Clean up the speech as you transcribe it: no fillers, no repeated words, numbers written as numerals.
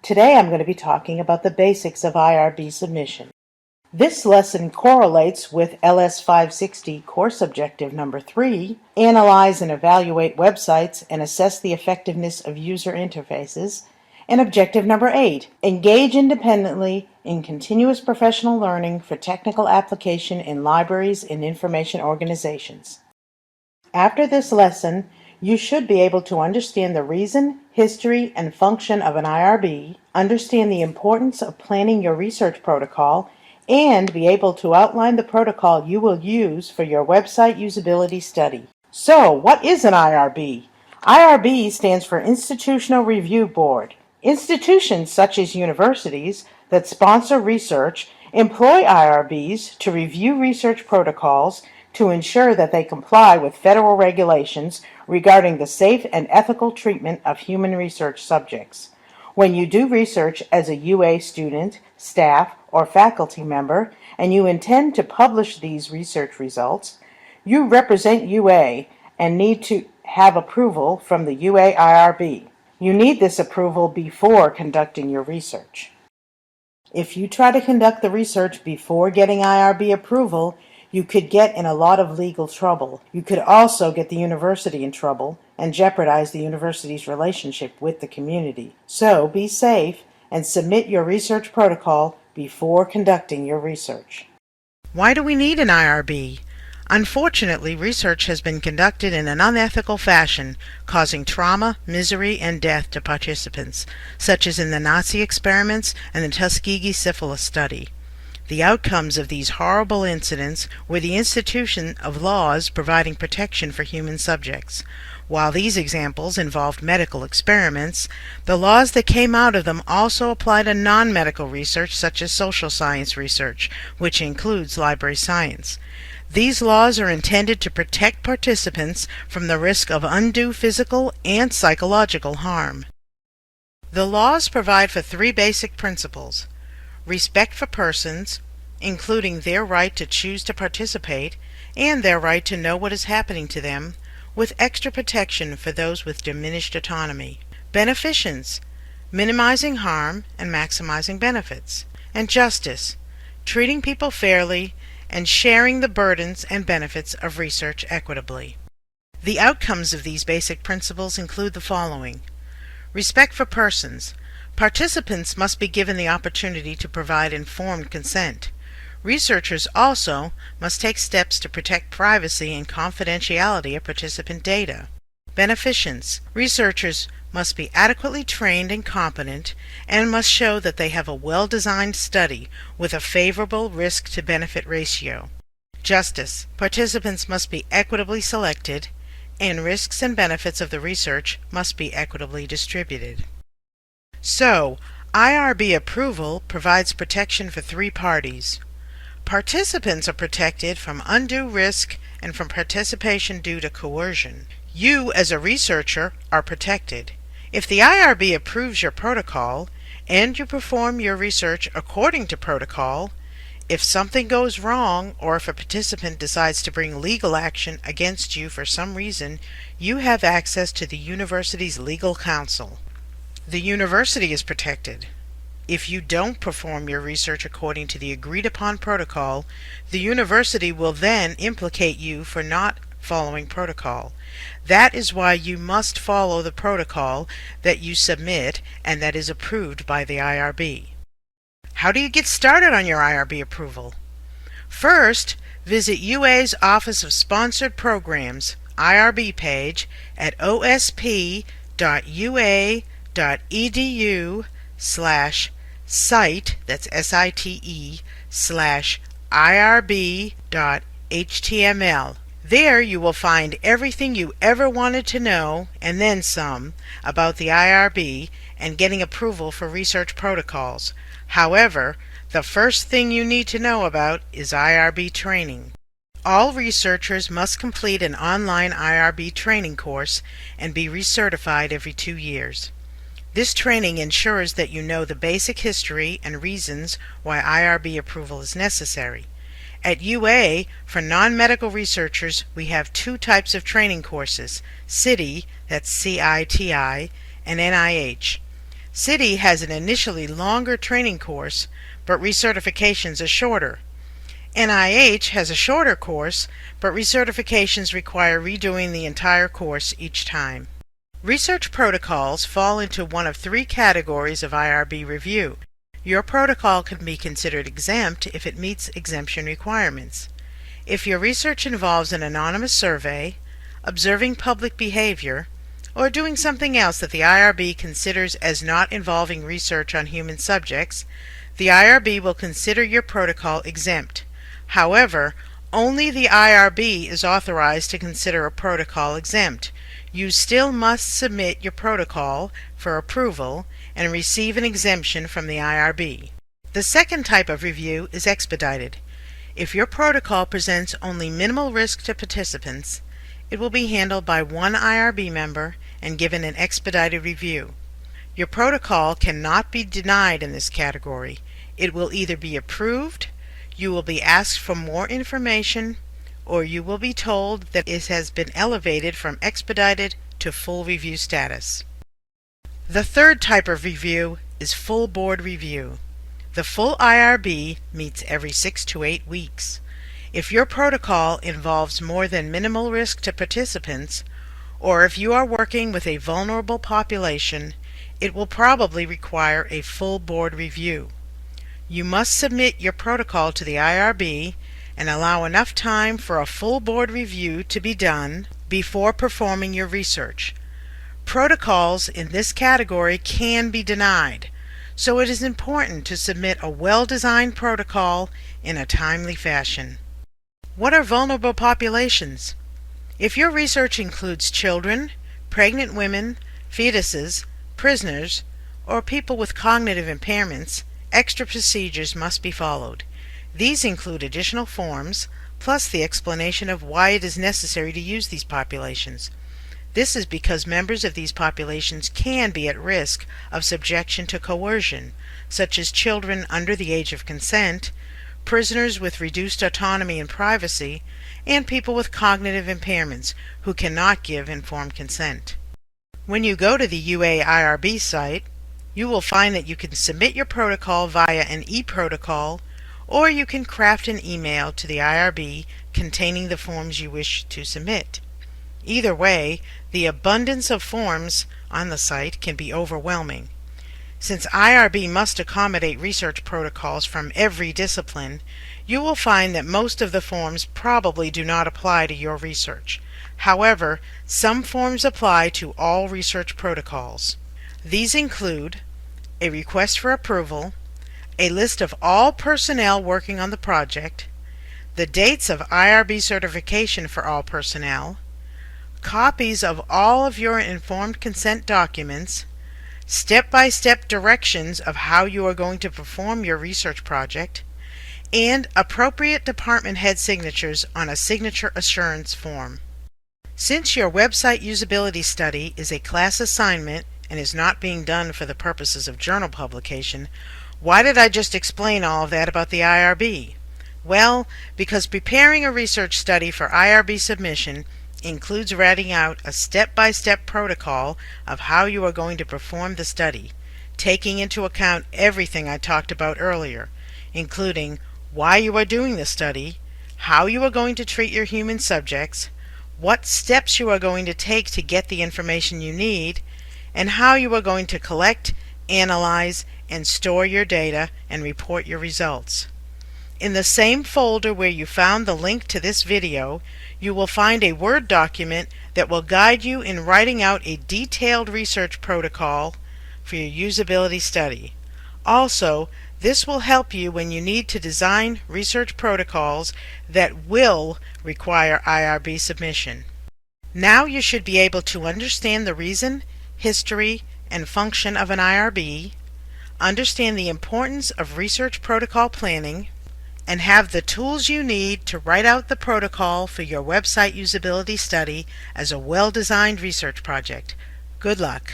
Today I'm going to be talking about the basics of IRB submission. This lesson correlates with LS 560 course objective number 3, analyze and evaluate websites and assess the effectiveness of user interfaces, and objective number 8, engage independently in continuous professional learning for technical application in libraries and information organizations. After this lesson, you should be able to understand the reason, history, and function of an IRB, understand the importance of planning your research protocol, and be able to outline the protocol you will use for your website usability study. So, what is an IRB? IRB stands for Institutional Review Board. Institutions such as universities that sponsor research employ IRBs to review research protocols to ensure that they comply with federal regulations regarding the safe and ethical treatment of human research subjects. When you do research as a UA student, staff, or faculty member, and you intend to publish these research results, you represent UA and need to have approval from the UA IRB. You need this approval before conducting your research. If you try to conduct the research before getting IRB approval, you could get in a lot of legal trouble. You could also get the university in trouble and jeopardize the university's relationship with the community. So be safe and submit your research protocol before conducting your research. Why do we need an IRB? Unfortunately, research has been conducted in an unethical fashion, causing trauma, misery, and death to participants, such as in the Nazi experiments and the Tuskegee syphilis study. The outcomes of these horrible incidents were the institution of laws providing protection for human subjects. While these examples involved medical experiments, the laws that came out of them also apply to non-medical research such as social science research, which includes library science. These laws are intended to protect participants from the risk of undue physical and psychological harm. The laws provide for 3 basic principles: respect for persons, including their right to choose to participate and their right to know what is happening to them, with extra protection for those with diminished autonomy. Beneficence, minimizing harm and maximizing benefits. And justice, treating people fairly and sharing the burdens and benefits of research equitably. The outcomes of these basic principles include the following: respect for persons. Participants must be given the opportunity to provide informed consent. Researchers also must take steps to protect privacy and confidentiality of participant data. Beneficence. Researchers must be adequately trained and competent and must show that they have a well-designed study with a favorable risk-to-benefit ratio. Justice. Participants must be equitably selected, and risks and benefits of the research must be equitably distributed. So, IRB approval provides protection for 3 parties. Participants are protected from undue risk and from participation due to coercion. You, as a researcher, are protected. If the IRB approves your protocol and you perform your research according to protocol, if something goes wrong or if a participant decides to bring legal action against you for some reason, you have access to the university's legal counsel. The university is protected. If you don't perform your research according to the agreed-upon protocol, the university will then implicate you for not following protocol. That is why you must follow the protocol that you submit and that is approved by the IRB. How do you get started on your IRB approval? First, visit UA's Office of Sponsored Programs IRB page at osp.ua.edu/site, that's site/irb.html. There you will find everything you ever wanted to know, and then some, about the IRB and getting approval for research protocols. However, the first thing you need to know about is IRB training. All researchers must complete an online IRB training course and be recertified every 2 years. This training ensures that you know the basic history and reasons why IRB approval is necessary. At UA, for non-medical researchers, we have 2 types of training courses: CITI, that's CITI, and NIH. Citi has an initially longer training course, but recertifications are shorter. NIH has a shorter course, but recertifications require redoing the entire course each time. Research protocols fall into one of three categories of IRB review. Your protocol can be considered exempt if it meets exemption requirements. If your research involves an anonymous survey, observing public behavior, or doing something else that the IRB considers as not involving research on human subjects, the IRB will consider your protocol exempt. However, only the IRB is authorized to consider a protocol exempt. You still must submit your protocol for approval and receive an exemption from the IRB. The second type of review is expedited. If your protocol presents only minimal risk to participants, it will be handled by one IRB member and given an expedited review. Your protocol cannot be denied in this category. It will either be approved, you will be asked for more information, or you will be told that it has been elevated from expedited to full review status. The third type of review is full board review. The full IRB meets every 6 to 8 weeks. If your protocol involves more than minimal risk to participants, or if you are working with a vulnerable population, it will probably require a full board review. You must submit your protocol to the IRB and allow enough time for a full board review to be done before performing your research. Protocols in this category can be denied, so it is important to submit a well-designed protocol in a timely fashion. What are vulnerable populations? If your research includes children, pregnant women, fetuses, prisoners, or people with cognitive impairments, extra procedures must be followed. These include additional forms, plus the explanation of why it is necessary to use these populations. This is because members of these populations can be at risk of subjection to coercion, such as children under the age of consent, prisoners with reduced autonomy and privacy, and people with cognitive impairments who cannot give informed consent. When you go to the UA IRB site, you will find that you can submit your protocol via an e-protocol, or you can craft an email to the IRB containing the forms you wish to submit. Either way, the abundance of forms on the site can be overwhelming. Since IRB must accommodate research protocols from every discipline, you will find that most of the forms probably do not apply to your research. However, some forms apply to all research protocols. These include a request for approval, a list of all personnel working on the project, the dates of IRB certification for all personnel, copies of all of your informed consent documents, step-by-step directions of how you are going to perform your research project, and appropriate department head signatures on a signature assurance form. Since your website usability study is a class assignment and is not being done for the purposes of journal publication, why did I just explain all of that about the IRB? Well, because preparing a research study for IRB submission includes writing out a step-by-step protocol of how you are going to perform the study, taking into account everything I talked about earlier, including why you are doing the study, how you are going to treat your human subjects, what steps you are going to take to get the information you need, and how you are going to collect, analyze, and store your data and report your results. In the same folder where you found the link to this video, you will find a Word document that will guide you in writing out a detailed research protocol for your usability study. Also, this will help you when you need to design research protocols that will require IRB submission. Now you should be able to understand the reason, history, and function of an IRB, understand the importance of research protocol planning, and have the tools you need to write out the protocol for your website usability study as a well-designed research project. Good luck.